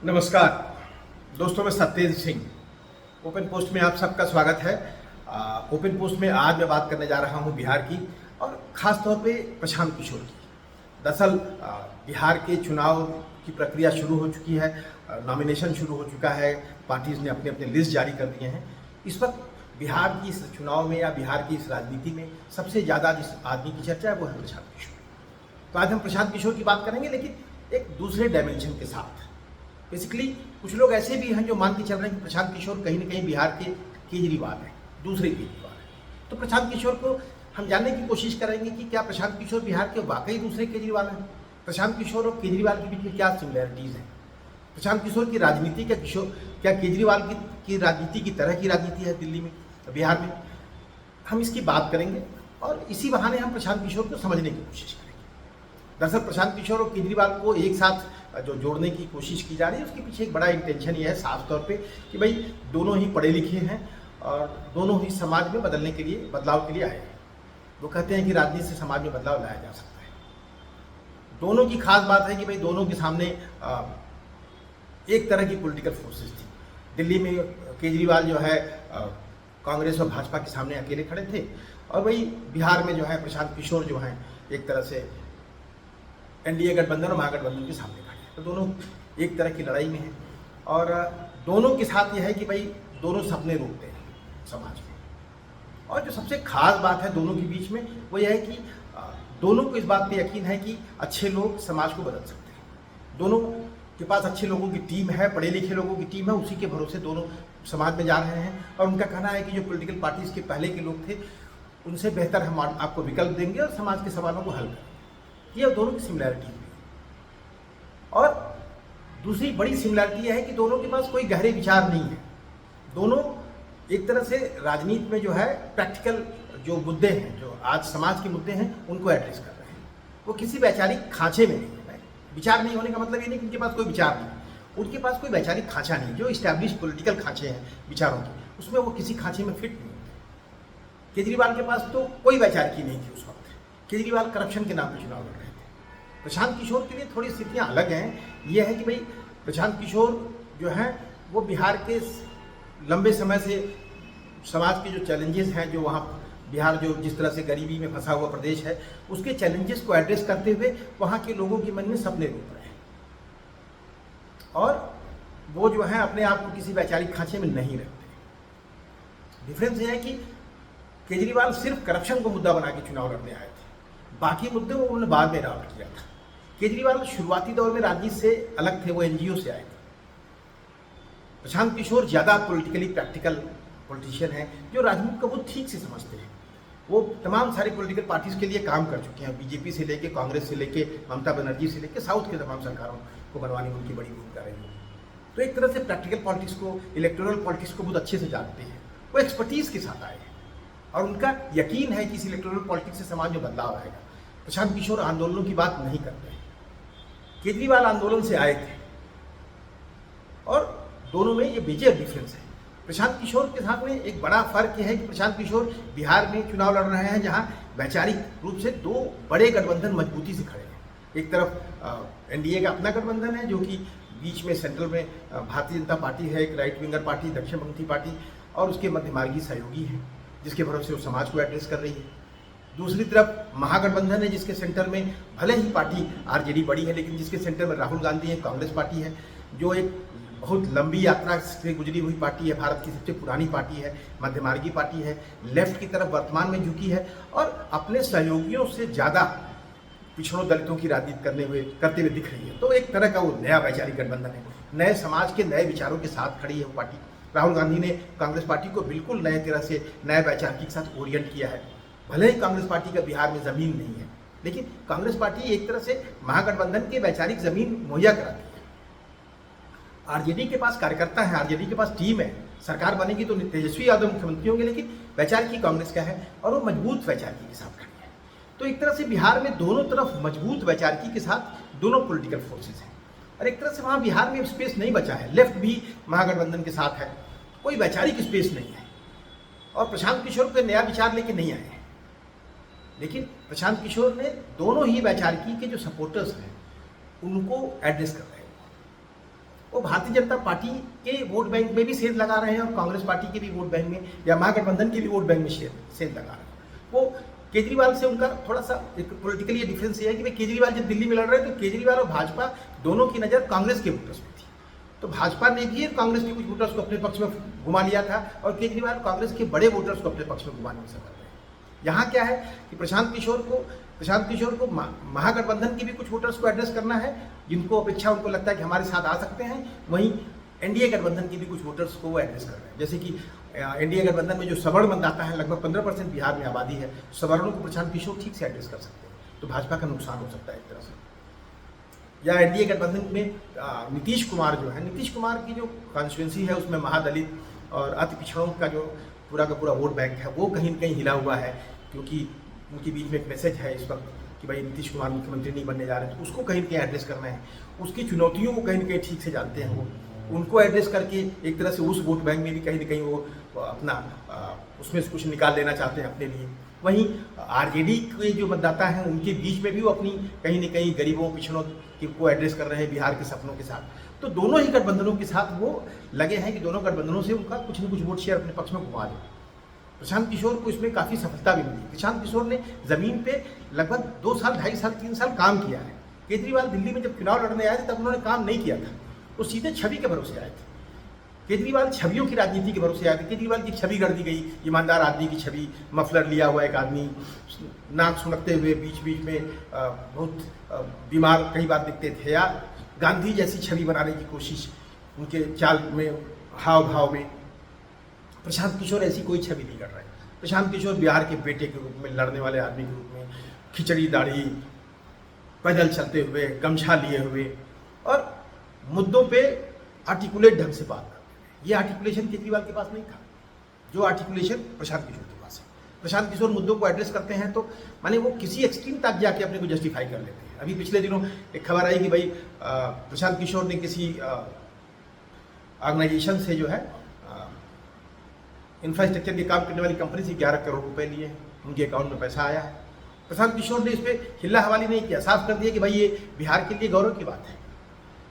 नमस्कार दोस्तों, मैं सत्येंद्र सिंह। ओपन पोस्ट में आप सबका स्वागत है। ओपन पोस्ट में आज मैं बात करने जा रहा हूं बिहार की और ख़ास तौर पे प्रशांत किशोर की। दरअसल बिहार के चुनाव की प्रक्रिया शुरू हो चुकी है, नॉमिनेशन शुरू हो चुका है, पार्टीज़ ने अपने अपने लिस्ट जारी कर दिए हैं। इस वक्त बिहार की इस चुनाव में या बिहार की इस राजनीति में सबसे ज़्यादा जिस आदमी की चर्चा है वो है प्रशांत किशोर। तो आज हम प्रशांत किशोर की बात करेंगे, लेकिन एक दूसरे डायमेंशन के साथ। बेसिकली कुछ लोग ऐसे भी हैं जो मान के चल रहे हैं कि प्रशांत किशोर कहीं ना कहीं बिहार के केजरीवाल हैं, दूसरे केजरीवाल हैं। तो प्रशांत किशोर को हम जानने की कोशिश करेंगे कि क्या प्रशांत किशोर बिहार के वाकई दूसरे केजरीवाल हैं। प्रशांत किशोर और केजरीवाल के बीच में क्या सिमिलैरिटीज़ हैं। प्रशांत किशोर की राजनीति क्या केजरीवाल की राजनीति की तरह की राजनीति है दिल्ली में, बिहार में। हम इसकी बात करेंगे और इसी बहाने हम प्रशांत किशोर को समझने की कोशिश करेंगे। दरअसल प्रशांत किशोर और केजरीवाल को एक साथ जो जोड़ने की कोशिश की जा रही है, उसके पीछे एक बड़ा इंटेंशन ये है साफ तौर पे कि भाई दोनों ही पढ़े लिखे हैं और दोनों ही समाज में बदलाव के लिए आए हैं। वो कहते हैं कि राजनीति से समाज में बदलाव लाया जा सकता है। दोनों की खास बात है कि भाई दोनों के सामने एक तरह की पॉलिटिकल फोर्सेस थी। दिल्ली में केजरीवाल जो है कांग्रेस और भाजपा के सामने अकेले खड़े थे, और वही बिहार में जो है प्रशांत किशोर जो हैं एक तरह से एनडीए गठबंधन और महागठबंधन के सामने खड़े हैं। तो दोनों एक तरह की लड़ाई में हैं और दोनों के साथ यह है कि भाई दोनों सपने रोकते हैं समाज में। और जो सबसे खास बात है दोनों के बीच में वो यह है कि दोनों को इस बात पे यकीन है कि अच्छे लोग समाज को बदल सकते हैं। दोनों के पास अच्छे लोगों की टीम है, पढ़े लिखे लोगों की टीम है, उसी के भरोसे दोनों समाज में जा रहे हैं। और उनका कहना है कि जो पॉलिटिकल पार्टीज़ के पहले के लोग थे उनसे बेहतर हम आपको विकल्प देंगे और समाज के सवालों को हल करेंगे। ये दोनों की सिमिलैरिटी है। और दूसरी बड़ी सिमिलरिटी यह है कि दोनों के पास कोई गहरे विचार नहीं है। दोनों एक तरह से राजनीति में जो है प्रैक्टिकल जो मुद्दे हैं, जो आज समाज के मुद्दे हैं, उनको एड्रेस कर रहे हैं। वो किसी वैचारिक खांचे में नहीं है। विचार नहीं होने का मतलब ये नहीं कि उनके पास कोई विचार नहीं, उनके पास कोई वैचारिक खांचा नहीं। जो इस्टेब्लिश पॉलिटिकल खांचे हैं विचारों के, उसमें वो किसी खांचे में फिट नहीं होते। केजरीवाल के पास तो कोई वैचारिक ही नहीं थी उस वक्त। केजरीवाल करप्शन के नाम पर चुनाव लड़ रहे थे। प्रशांत किशोर के लिए थोड़ी स्थितियाँ अलग हैं। यह है कि भाई प्रशांत किशोर जो हैं वो बिहार के लंबे समय से समाज के जो चैलेंजेस हैं, जो वहाँ बिहार जो जिस तरह से गरीबी में फंसा हुआ प्रदेश है, उसके चैलेंजेस को एड्रेस करते हुए वहाँ के लोगों के मन में सपने रोप रहे हैं। और वो जो है अपने आप को किसी वैचारिक खांचे में नहीं रखते। डिफरेंस ये है कि केजरीवाल सिर्फ करप्शन को मुद्दा बना के चुनाव लड़ने आए थे, बाकी मुद्दे वो उन्होंने बाद में अडॉप्ट किया था। केजरीवाल शुरुआती दौर में राजनीति से अलग थे, वो एनजीओ से आए थे। प्रशांत किशोर ज़्यादा पॉलिटिकली प्रैक्टिकल पॉलिटिशियन हैं जो राजनीति को बहुत ठीक से समझते हैं। वो तमाम सारी पॉलिटिकल पार्टीज़ के लिए काम कर चुके हैं, बीजेपी से लेके, कांग्रेस से लेके, ममता बनर्जी से लेके, साउथ के तमाम सरकारों को बनवाने में उनकी बड़ी भूमिका रही है। तो एक तरह से प्रैक्टिकल पॉलिटिक्स को, इलेक्टोरल पॉलिटिक्स को बहुत अच्छे से जानते हैं। वो एक्सपर्टीज़ के साथ आए हैं और उनका यकीन है कि इस इलेक्टोरल पॉलिटिक्स से समाज में बदलाव आएगा। प्रशांत किशोर आंदोलनों की बात नहीं करते हैं। केजरीवाल आंदोलन से आए थे और दोनों में ये मेजर डिफरेंस है। प्रशांत किशोर के साथ में एक बड़ा फर्क यह है कि प्रशांत किशोर बिहार में चुनाव लड़ रहे हैं जहां वैचारिक रूप से दो बड़े गठबंधन मजबूती से खड़े हैं। एक तरफ एनडीए का अपना गठबंधन है जो कि बीच में सेंट्रल में भारतीय जनता पार्टी है, एक राइट विंगर पार्टी, दक्षिणपंथी पार्टी, और उसके मध्यमार्गी सहयोगी है जिसके भरोसे वो समाज को एड्रेस कर रही है। दूसरी तरफ महागठबंधन है जिसके सेंटर में भले ही पार्टी आरजेडी बड़ी है, लेकिन जिसके सेंटर में राहुल गांधी है, कांग्रेस पार्टी है, जो एक बहुत लंबी यात्रा से गुजरी हुई पार्टी है, भारत की सबसे पुरानी पार्टी है, मध्यमार्गी पार्टी है, लेफ्ट की तरफ वर्तमान में झुकी है और अपने सहयोगियों से ज़्यादा पिछड़ों दलितों की राजनीति करते हुए दिख रही है। तो एक तरह का वो नया वैचारिक गठबंधन है, नए समाज के नए विचारों के साथ खड़ी है वो पार्टी। राहुल गांधी ने कांग्रेस पार्टी को बिल्कुल नए तरह से नए वैचारिक के साथ ओरिएंट किया है। भले ही कांग्रेस पार्टी का बिहार में ज़मीन नहीं है, लेकिन कांग्रेस पार्टी एक तरह से महागठबंधन के वैचारिक ज़मीन मुहैया कराती है। आरजेडी के पास कार्यकर्ता है, आरजेडी के पास टीम है, सरकार बनेगी तो तेजस्वी यादव मुख्यमंत्री होंगे, लेकिन वैचारिकी कांग्रेस का है और वो मजबूत वैचारिकी के साथ खड़ी है। तो एक तरह से बिहार में दोनों तरफ मजबूत वैचारिकी के साथ दोनों पॉलिटिकल फोर्सेज हैं और एक तरह से वहाँ बिहार में स्पेस नहीं बचा है। लेफ्ट भी महागठबंधन के साथ है, कोई वैचारिक स्पेस नहीं है और प्रशांत किशोर कोई नया विचार लेके नहीं आए हैं। लेकिन प्रशांत किशोर ने दोनों ही वैचारिकी के जो सपोर्टर्स हैं उनको एड्रेस कर रहे हैं। वो भारतीय जनता पार्टी के वोट बैंक में भी सेंध लगा रहे हैं और कांग्रेस पार्टी के भी वोट बैंक में या महागठबंधन के भी वोट बैंक में सेंध लगा रहे हैं। वो केजरीवाल से उनका थोड़ा सा एक पॉलिटिकली डिफरेंस ये है कि भाई केजरीवाल जब दिल्ली में लड़ रहे तो केजरीवाल और भाजपा दोनों की नज़र कांग्रेस के वोटर्स पे थी, तो भाजपा ने भी कांग्रेस के कुछ वोटर्स को अपने पक्ष में घुमा लिया था और केजरीवाल कांग्रेस के बड़े वोटर्स को अपने पक्ष में घुमाने में सफल रहे। यहाँ क्या है कि प्रशांत किशोर को महागठबंधन के भी कुछ वोटर्स को एड्रेस करना है जिनको अपेक्षा उनको लगता है कि हमारे साथ आ सकते हैं, वहीं एनडीए गठबंधन के भी कुछ वोटर्स को वो एड्रेस कर रहे हैं। जैसे कि एनडीए गठबंधन में जो सवर्ण मतदाता है, लगभग 15% बिहार में आबादी है, सवर्णों को प्रशांत किशोर ठीक से एड्रेस कर सकते हैं, तो भाजपा का नुकसान हो सकता है एक तरह से। या एनडीए गठबंधन में नीतीश कुमार जो है, नीतीश कुमार की जो कॉन्स्टिट्यूंसी है उसमें महादलित और अति पिछड़ों का जो पूरा का पूरा वोट बैंक है वो कहीं न कहीं हिला हुआ है, क्योंकि उनके बीच में एक मैसेज है इस वक्त कि भाई नीतीश कुमार मुख्यमंत्री नहीं बनने जा रहे, तो उसको कहीं न कहीं एड्रेस करना है। उसकी चुनौतियों को कहीं न कहीं ठीक से जानते हैं वो, उनको एड्रेस करके एक तरह से उस वोट बैंक में भी कहीं न कहीं वो अपना उसमें से कुछ निकाल लेना चाहते हैं अपने लिए। वहीं आरजेडी के जो मतदाता हैं उनके बीच में भी वो अपनी कहीं न कहीं गरीबों पिछड़ों को एड्रेस कर रहे हैं बिहार के सपनों के साथ। तो दोनों ही गठबंधनों के साथ वो लगे हैं कि दोनों गठबंधनों से उनका कुछ न कुछ वोट शेयर अपने पक्ष में घुमा दें। प्रशांत किशोर को इसमें काफ़ी सफलता भी मिली। प्रशांत किशोर ने ज़मीन पे लगभग 2 साल, 2.5 साल, 3 साल काम किया है। केजरीवाल दिल्ली में जब चुनाव लड़ने आए थे तब उन्होंने काम नहीं किया था, वो सीधे छवि के भरोसे आए थे। केजरीवाल छवियों की राजनीति के भरोसे आए थे। केजरीवाल की छवि गढ़ दी गई, ईमानदार आदमी की छवि, मफलर लिया हुआ एक आदमी, नाक सुनकते हुए बीच बीच में बहुत बीमार कई बार दिखते थे, या गांधी जैसी छवि बनाने की कोशिश उनके चाल में, हाव भाव में। प्रशांत किशोर ऐसी कोई छवि नहीं कर रहे। प्रशांत किशोर बिहार के बेटे के रूप में, लड़ने वाले आदमी के रूप में, खिचड़ी दाढ़ी, पैदल चलते हुए, गमछा लिए हुए और मुद्दों पे आर्टिकुलेट ढंग से बात करते हैं। ये आर्टिकुलेशन केजरीवाल के पास नहीं था जो आर्टिकुलेशन प्रशांत किशोर के पास है। प्रशांत किशोर मुद्दों को एड्रेस करते हैं तो माने वो किसी एक्सट्रीम तक जाके अपने को जस्टिफाई कर लेते हैं। अभी पिछले दिनों एक खबर आई कि भाई प्रशांत किशोर ने किसी ऑर्गेनाइजेशन से जो है इंफ्रास्ट्रक्चर के काम करने वाली कंपनी से 11 करोड़ रुपए लिए हैं, उनके अकाउंट में पैसा आया है। प्रशांत किशोर ने इस पर हिल्ला हवाली नहीं किया, साफ कर दिया कि भाई ये बिहार के लिए गौरव की बात है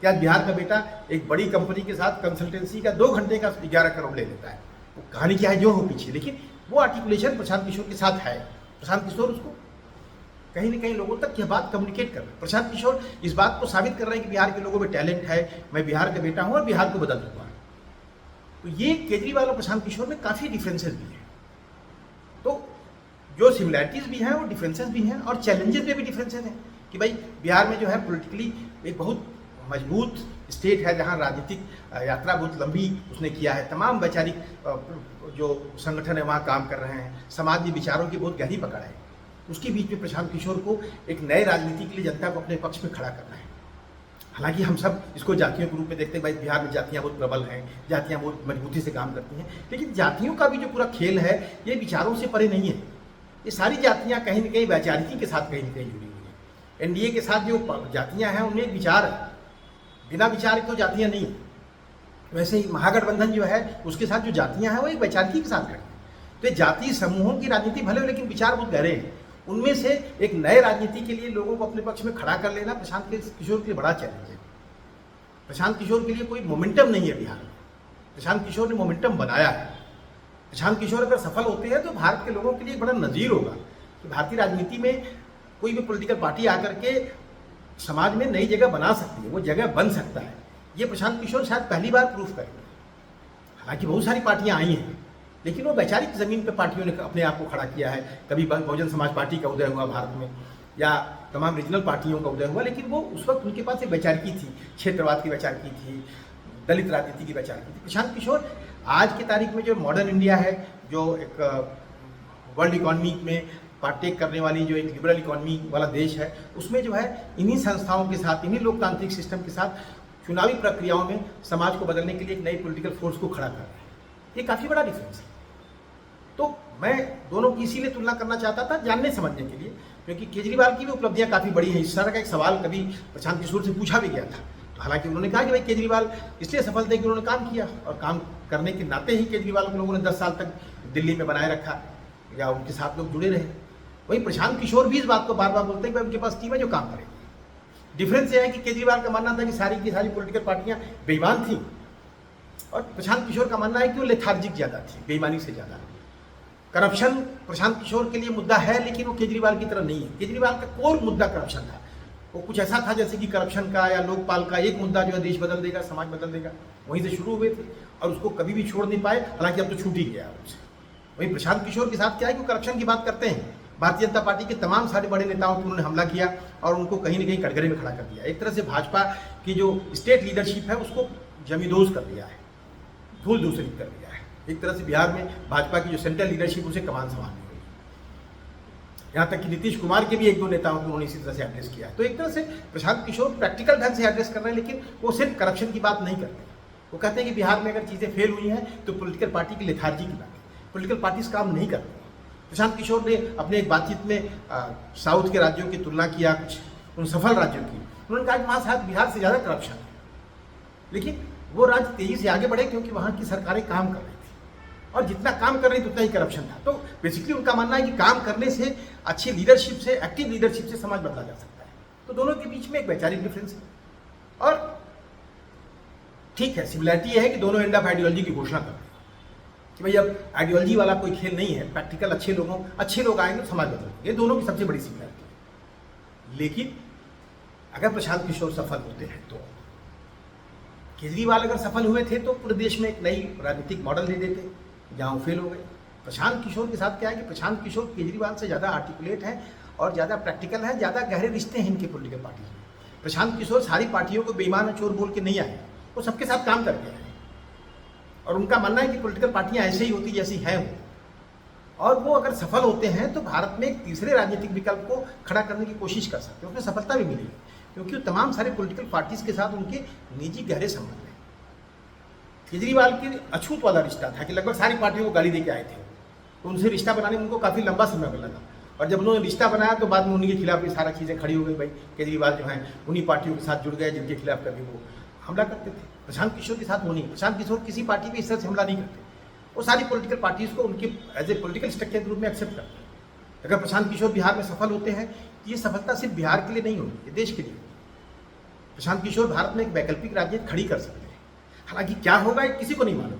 कि आज बिहार का बेटा एक बड़ी कंपनी के साथ कंसल्टेंसी का 2 घंटे का 11 करोड़ ले लेता है। वो कहानी क्या है जो हो पीछे, लेकिन वो आर्टिकुलेशन प्रशांत किशोर के साथ है। प्रशांत किशोर उसको कहीं ना कहीं लोगों तक यह बात कम्युनिकेट कर रहे हैं। प्रशांत किशोर इस बात को साबित कर रहे हैं कि बिहार के लोगों में टैलेंट है, मैं बिहार का बेटा हूँ और बिहार को बदल दूंगा। तो ये केजरीवाल और प्रशांत किशोर में काफ़ी डिफरेंसेस भी हैं। तो जो सिमिलैरिटीज़ भी हैं वो डिफरेंसेस भी हैं और चैलेंजेस में भी डिफरेंसेस हैं कि भाई बिहार में जो है पॉलिटिकली एक बहुत मजबूत स्टेट है जहाँ राजनीतिक यात्रा बहुत लंबी उसने किया है। तमाम वैचारिक जो संगठन है वहाँ काम कर रहे हैं, समाज में विचारों की बहुत गहरी पकड़ है। उसके बीच में प्रशांत किशोर को एक नए राजनीति के लिए जनता को अपने पक्ष में खड़ा करना है। हालांकि हम सब इसको जातियों के रूप में देखते हैं, भाई बिहार में जातियाँ बहुत प्रबल हैं, जातियाँ बहुत मजबूती से काम करती हैं, लेकिन जातियों का भी जो पूरा खेल है ये विचारों से परे नहीं है। ये सारी जातियाँ कहीं न कहीं वैचारिकी के साथ कहीं न कहीं जुड़ी हुई हैं। एनडीए के साथ जो जातियाँ हैं उनमें एक विचार है, बिना विचार तो जातियाँ नहीं। वैसे ही महागठबंधन जो है उसके साथ जो जातियाँ हैं वो एक वैचारिकी के साथ खड़ी हैं। तो जातीय समूहों की राजनीति भले हो लेकिन विचार बहुत गहरे हैं। उनमें से एक नए राजनीति के लिए लोगों को अपने पक्ष में खड़ा कर लेना प्रशांत किशोर के लिए बड़ा चैलेंज है। प्रशांत किशोर के लिए कोई मोमेंटम नहीं है बिहार में, प्रशांत किशोर ने मोमेंटम बनाया है। प्रशांत किशोर अगर सफल होते हैं तो भारत के लोगों के लिए बड़ा नज़ीर होगा कि भारतीय राजनीति में कोई भी पॉलिटिकल पार्टी आकर के समाज में नई जगह बना सकती है, वो जगह बन सकता है। ये प्रशांत किशोर शायद पहली बार प्रूफ करेंगे। हालांकि बहुत सारी पार्टियां आई हैं लेकिन वो वैचारिक ज़मीन पे पार्टियों ने अपने आप को खड़ा किया है। कभी बहुजन समाज पार्टी का उदय हुआ भारत में या तमाम रीजनल पार्टियों का उदय हुआ, लेकिन वो उस वक्त उनके पास एक वैचारिकी थी, क्षेत्रवाद की वैचारिकी थी, दलित राजनीति की वैचारिकी थी। प्रशांत किशोर आज की तारीख में जो मॉडर्न इंडिया है, जो एक वर्ल्ड इकॉनमी में पार्टेक करने वाली जो एक लिबरल इकॉनमी वाला देश है, उसमें जो है इन्हीं संस्थाओं के साथ, इन्हीं लोकतांत्रिक सिस्टम के साथ चुनावी प्रक्रियाओं में समाज को बदलने के लिए एक नई पॉलिटिकल फोर्स को खड़ा कर रहे हैं। ये काफ़ी बड़ा डिफरेंस है। तो मैं दोनों की इसीलिए तुलना करना चाहता था जानने समझने के लिए, क्योंकि केजरीवाल की भी उपलब्धियां काफ़ी बड़ी हैं। इस तरह का एक सवाल कभी प्रशांत किशोर से पूछा भी गया था, तो हालांकि उन्होंने कहा कि भाई केजरीवाल इसलिए सफल थे कि उन्होंने काम किया और काम करने के नाते ही केजरीवाल को लोगों ने 10 साल तक दिल्ली में बनाए रखा या उनके साथ लोग जुड़े रहे। वहीं प्रशांत किशोर भी इस बात को बार बार बोलते हैं कि उनके पास टीम है जो काम करेगी। डिफरेंस ये है कि केजरीवाल का मानना था कि सारी की सारी पॉलिटिकल पार्टियां बेईमान थी, और प्रशांत किशोर का मानना है कि वो लेथार्जिक ज़्यादा थी, बेईमानी से ज़्यादा। करप्शन प्रशांत किशोर के लिए मुद्दा है, लेकिन वो केजरीवाल की तरह नहीं है। केजरीवाल का कोर मुद्दा करप्शन था। वो कुछ ऐसा था जैसे कि करप्शन का या लोकपाल का एक मुद्दा जो है देश बदल देगा, समाज बदल देगा, वहीं से शुरू हुए थे और उसको कभी भी छोड़ नहीं पाए, हालांकि अब तो छूट ही गया उससे। वहीं प्रशांत किशोर के साथ क्या है कि वो करप्शन की बात करते हैं। भारतीय जनता पार्टी के तमाम सारे बड़े नेताओं पर उन्होंने हमला किया और उनको कहीं ना कहीं कटघरे में खड़ा कर दिया। एक तरह से भाजपा की जो स्टेट लीडरशिप है उसको जमींदोज कर दिया है, धूल दूसरी कर दिया है। एक तरह से बिहार में भाजपा की जो सेंट्रल लीडरशिप उसे कमान संभालनी हुई। यहाँ तक कि नीतीश कुमार के भी एक दो नेताओं को उन्होंने इसी तरह से एड्रेस किया है। तो एक तरह से प्रशांत किशोर प्रैक्टिकल ढंग से एड्रेस कर रहे हैं, लेकिन वो सिर्फ करप्शन की बात नहीं करते। वो कहते हैं कि बिहार में अगर चीज़ें फेल हुई हैं तो पॉलिटिकल पार्टी की लेथार्जी की बात है, पॉलिटिकल पार्टीज काम नहीं करती। प्रशांत किशोर ने अपने एक बातचीत में साउथ के राज्यों की तुलना किया, कुछ उन सफल राज्यों की। उन्होंने कहा कि वहाँ शायद बिहार से ज़्यादा करप्शन है, लेकिन वो राज्य तेजी से आगे बढ़े क्योंकि वहाँ की सरकारें काम कर रही थी, और जितना काम कर रही थी उतना ही करप्शन था। तो बेसिकली उनका मानना है कि काम करने से, अच्छी लीडरशिप से, एक्टिव लीडरशिप से समाज बदला जा सकता है। तो दोनों के बीच में एक वैचारिक डिफरेंस है, और ठीक है, सिमिलरिटी यह है कि दोनों एंड ऑफ आइडियोलॉजी की घोषणा कर रहे हैं कि भाई अब आइडियोलॉजी वाला कोई खेल नहीं है, प्रैक्टिकल अच्छे लोग आएंगे तो समाज बदलेंगे। ये दोनों की सबसे बड़ी सिमिलरिटी है। लेकिन अगर प्रशांत किशोर सफल होते हैं तो, केजरीवाल अगर सफल हुए थे तो पूरे देश में एक नई राजनीतिक मॉडल दे देते, जहाँ वो फेल हो गए। प्रशांत किशोर के साथ क्या है कि प्रशांत किशोर केजरीवाल से ज़्यादा आर्टिकुलेट है और ज़्यादा प्रैक्टिकल है, ज़्यादा गहरे रिश्ते हैं इनके पॉलिटिकल पार्टी में। प्रशांत किशोर सारी पार्टियों को बेईमान चोर बोल के नहीं आए, वो सबके साथ काम करके आए, और उनका मानना है कि पॉलिटिकल पार्टियां ऐसे ही होती जैसी हैं वो, और वो अगर सफल होते हैं तो भारत में एक तीसरे राजनीतिक विकल्प को खड़ा करने की कोशिश कर सकते हैं, उसमें सफलता भी मिलेगी, क्योंकि तमाम सारे पॉलिटिकल पार्टीज के साथ उनके निजी गहरे संबंध हैं। केजरीवाल के अछूत वाला रिश्ता था कि लगभग सारी पार्टियों को गाली दे के आए थे, तो उनसे रिश्ता बनाने में उनको काफ़ी लंबा समय लगा, और जब उन्होंने रिश्ता बनाया तो बाद में उन्हीं के खिलाफ ये सारा चीज़ें खड़ी हो गई। भाई केजरीवाल जो हैं उन्हीं पार्टियों के साथ जुड़ गए जिनके खिलाफ कभी वो हमला करते थे। प्रशांत किशोर के साथ वो नहीं, प्रशांत किशोर किसी पार्टी पे इस तरह से हमला नहीं करते, वो सारी पॉलिटिकल पार्टीज को उनके एज ए पॉलिटिकल स्ट्रक्चर के रूप में एक्सेप्ट करते हैं। अगर प्रशांत किशोर बिहार में सफल होते हैं तो ये सफलता सिर्फ बिहार के लिए नहीं होगी, ये देश के लिए। प्रशांत किशोर भारत में एक वैकल्पिक राजनीति खड़ी कर सकते हैं। हालांकि क्या होगा ये किसी को नहीं मालूम,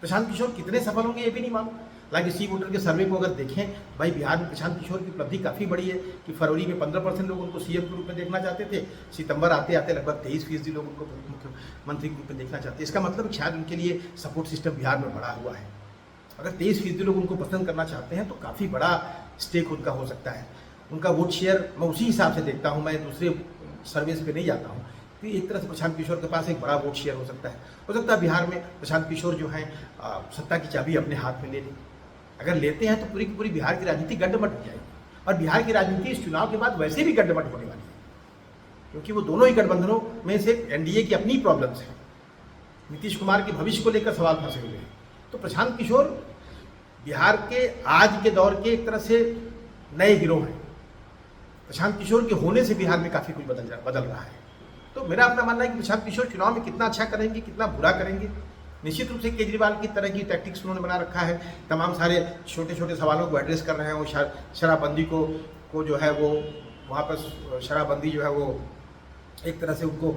प्रशांत किशोर कितने सफल होंगे ये भी नहीं मालूम। हालांकि सी वोटर के सर्वे को अगर देखें, भाई बिहार में प्रशांत किशोर की उपलब्धि काफ़ी बड़ी है कि फरवरी में 15% लोग उनको सीएम के रूप में देखना चाहते थे, सितंबर आते आते लगभग 23% लोग उनको मुख्यमंत्री के रूप में देखना चाहते हैं। इसका मतलब शायद उनके लिए सपोर्ट सिस्टम बिहार में बढ़ा हुआ है। अगर 23% लोग उनको पसंद करना चाहते हैं तो काफ़ी बड़ा स्टेक उनका हो सकता है। उनका वोट शेयर मैं उसी हिसाब से देखता हूँ, मैं दूसरे सर्विस पे नहीं जाता हूँ, तो एक तरह से प्रशांत किशोर के पास एक बड़ा वोट शेयर हो सकता है बिहार में प्रशांत किशोर जो हैं सत्ता की चाबी अपने हाथ में ले लें। अगर लेते हैं तो पूरी की पूरी बिहार की राजनीति गड्ढमट हो जाएगी, और बिहार की राजनीति इस चुनाव के बाद वैसे भी गड्ढमट होने वाली है, क्योंकि वो दोनों ही गठबंधनों में से एनडीए की अपनी प्रॉब्लम्स हैं। नीतीश कुमार के भविष्य को लेकर सवाल फंसे हुए हैं। तो प्रशांत किशोर बिहार के आज के दौर के एक तरह से नए गिरोह हैं। प्रशांत किशोर के होने से बिहार में काफ़ी कुछ बदल रहा है। तो मेरा अपना मानना है कि प्रशांत किशोर चुनाव में कितना अच्छा करेंगे, कितना बुरा करेंगे, निश्चित रूप से केजरीवाल की तरह की टैक्टिक्स उन्होंने बना रखा है। तमाम सारे छोटे छोटे सवालों को एड्रेस कर रहे हैं। वो शराबबंदी को जो है वो वहाँ पर शराबबंदी जो है वो एक तरह से उनको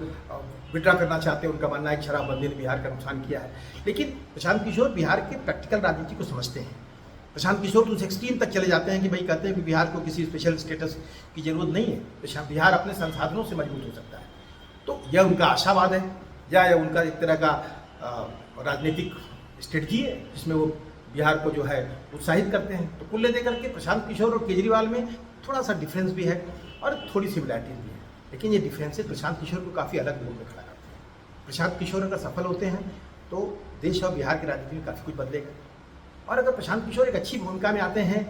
विड्रा करना चाहते हैं। उनका मानना है कि शराबबंदी ने बिहार का नुकसान किया है। लेकिन प्रशांत किशोर बिहार के प्रैक्टिकल राजनीति को समझते हैं। प्रशांत किशोर तो उस एक्सट्रीम तक चले जाते हैं कि भाई कहते हैं कि बिहार को किसी स्पेशल स्टेटस की जरूरत नहीं है, बिहार अपने संसाधनों से मजबूत हो सकता है। तो यह उनका आशावाद है या उनका एक तरह का राजनीतिक स्ट्रेटजी है जिसमें वो बिहार को जो है उत्साहित करते हैं। तो कुल लेकर के प्रशांत किशोर और केजरीवाल में थोड़ा सा डिफरेंस भी है और थोड़ी सिमिलैरिटीज भी है, लेकिन ये डिफरेंसेस प्रशांत किशोर को काफ़ी अलग रूप में खड़ा करते हैं। प्रशांत किशोर अगर सफल होते हैं तो देश और बिहार की राजनीति में काफ़ी कुछ बदलेगा, और अगर प्रशांत किशोर एक अच्छी भूमिका में आते हैं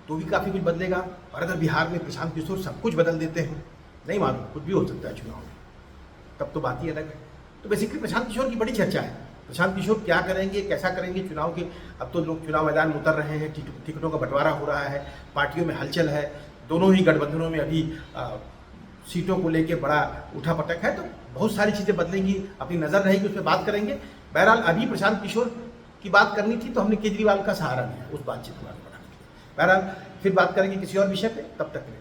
तो भी काफ़ी कुछ बदलेगा। और अगर बिहार में प्रशांत किशोर सब कुछ बदल देते हैं, नहीं मालूम, कुछ भी हो सकता है चुनाव में, तब तो बात ही अलग है। तो बेसिकली प्रशांत किशोर की बड़ी चर्चा है। प्रशांत किशोर क्या करेंगे, कैसा करेंगे चुनाव के। अब तो लोग चुनाव मैदान में उतर रहे हैं, टिकटों का बंटवारा हो रहा है, पार्टियों में हलचल है, दोनों ही गठबंधनों में अभी सीटों को लेके बड़ा उठापटक है। तो बहुत सारी चीज़ें बदलेंगी, अपनी नज़र रहेगी, उस पर बात करेंगे। बहरहाल अभी प्रशांत किशोर की बात करनी थी तो हमने केजरीवाल का सहारा लिया उस बातचीत को आगे बढ़ाने के लिए। बहरहाल फिर बात करेंगे किसी और विषय पे, तब तक के लिए।